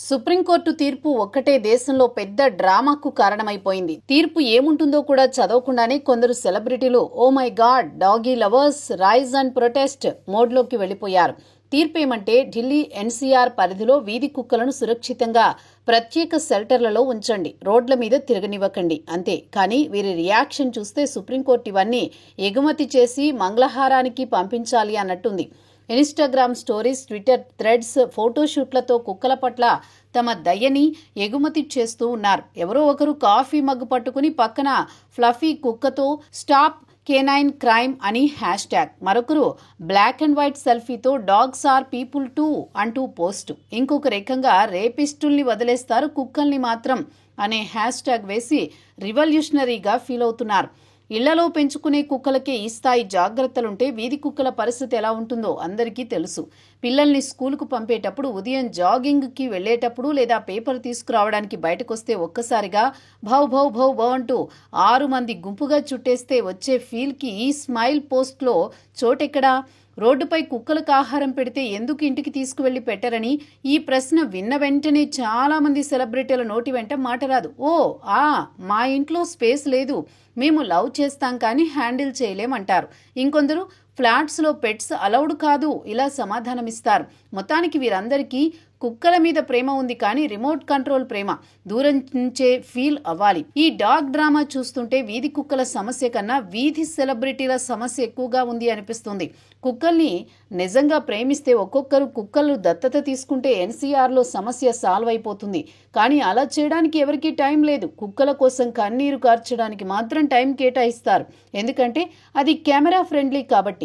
Supreme court తీర్పు ఒక్కటే దేశంలో పెద్ద డ్రామాకు కారణమైపోయింది. తీర్పు ఏముంటుందో కూడా చదవకుండానే కొందరు సెలబ్రిటీలు oh my god doggy lovers rise and protest మోడ్లోకి వెళ్లిపోయారు. తీర్పేమంటే ఢిల్లీ ఎన్సీఆర్ పరిధిలో వీధి కుక్కలను సురక్షితంగా ప్రత్యేక షెల్టర్లలో ఉంచండి, రోడ్ల మీద తిరగనివ్వకండి అంతే. కానీ వీరి రియాక్షన్ చూస్తే సుప్రీంకోర్టు ఇవన్నీ ఎగుమతి చేసి మంగళహారానికి పంపించాలి అన్నట్టుంది. ఇన్స్టాగ్రామ్ స్టోరీస్, ట్విట్టర్ థ్రెడ్స్, ఫోటోషూట్లతో కుక్కల పట్ల తమ దయని ఎగుమతి చేస్తూ ఉన్నారు. ఎవరో ఒకరు కాఫీ మగ్గు పట్టుకుని పక్కన ఫ్లఫీ కుక్కతో స్టాప్ కేనైన్ క్రైమ్ అని హ్యాష్ ట్యాగ్, మరొకరు బ్లాక్ అండ్ వైట్ సెల్ఫీతో డాగ్స్ ఆర్ పీపుల్ టూ అంటూ పోస్టు, ఇంకొకరు ఏకంగా రేపిస్టుల్ని వదిలేస్తారు కుక్కల్ని మాత్రం అనే హ్యాష్ ట్యాగ్ వేసి రివల్యూషనరీగా ఫీల్ అవుతున్నారు. ఇళ్లలో పెంచుకునే కుక్కలకే ఈ స్థాయి జాగ్రత్తలుంటే వీధి కుక్కల పరిస్థితి ఎలా ఉంటుందో అందరికీ తెలుసు. పిల్లల్ని స్కూలుకు పంపేటప్పుడు, ఉదయం జాగింగ్కి వెళ్లేటప్పుడు లేదా పేపర్ తీసుకురావడానికి బయటకొస్తే ఒక్కసారిగా భౌ భౌ భౌ భౌ అంటూ 6 మంది గుంపుగా చుట్టేస్తే వచ్చే ఫీల్కి ఈ స్మైల్ పోస్ట్లో చోటెక్కడా? రోడ్డుపై కుక్కలకు ఆహారం పెడితే ఎందుకు ఇంటికి తీసుకువెళ్లి పెట్టరని ఈ ప్రశ్న విన్న వెంటనే చాలా మంది సెలబ్రిటీల నోటి వెంట మాట రాదు. మా ఇంట్లో స్పేస్ లేదు, మేము లవ్ చేస్తాం కానీ హ్యాండిల్ చేయలేమంటారు. ఇంకొందరు ఫ్లాట్స్లో పెట్స్ అలౌడ్ కాదు ఇలా సమాధానమిస్తారు. మొత్తానికి వీరందరికీ కుక్కల మీద ప్రేమ ఉంది కానీ రిమోట్ కంట్రోల్ ప్రేమ, దూరం నుంచే ఫీల్ అవ్వాలి. ఈ డాగ్ డ్రామా చూస్తుంటే వీధి కుక్కల సమస్య కన్నా వీధి సెలబ్రిటీల సమస్య ఎక్కువగా ఉంది అనిపిస్తుంది. కుక్కల్ని నిజంగా ప్రేమిస్తే ఒక్కొక్కరు కుక్కలు దత్తత తీసుకుంటే ఎన్సీఆర్లో సమస్య సాల్వ్ అయిపోతుంది. కానీ అలా చేయడానికి ఎవరికీ టైం లేదు. కుక్కల కోసం కన్నీరు కార్చడానికి మాత్రం టైం కేటాయిస్తారు. ఎందుకంటే అది కెమెరా ఫ్రెండ్లీ కాబట్టి.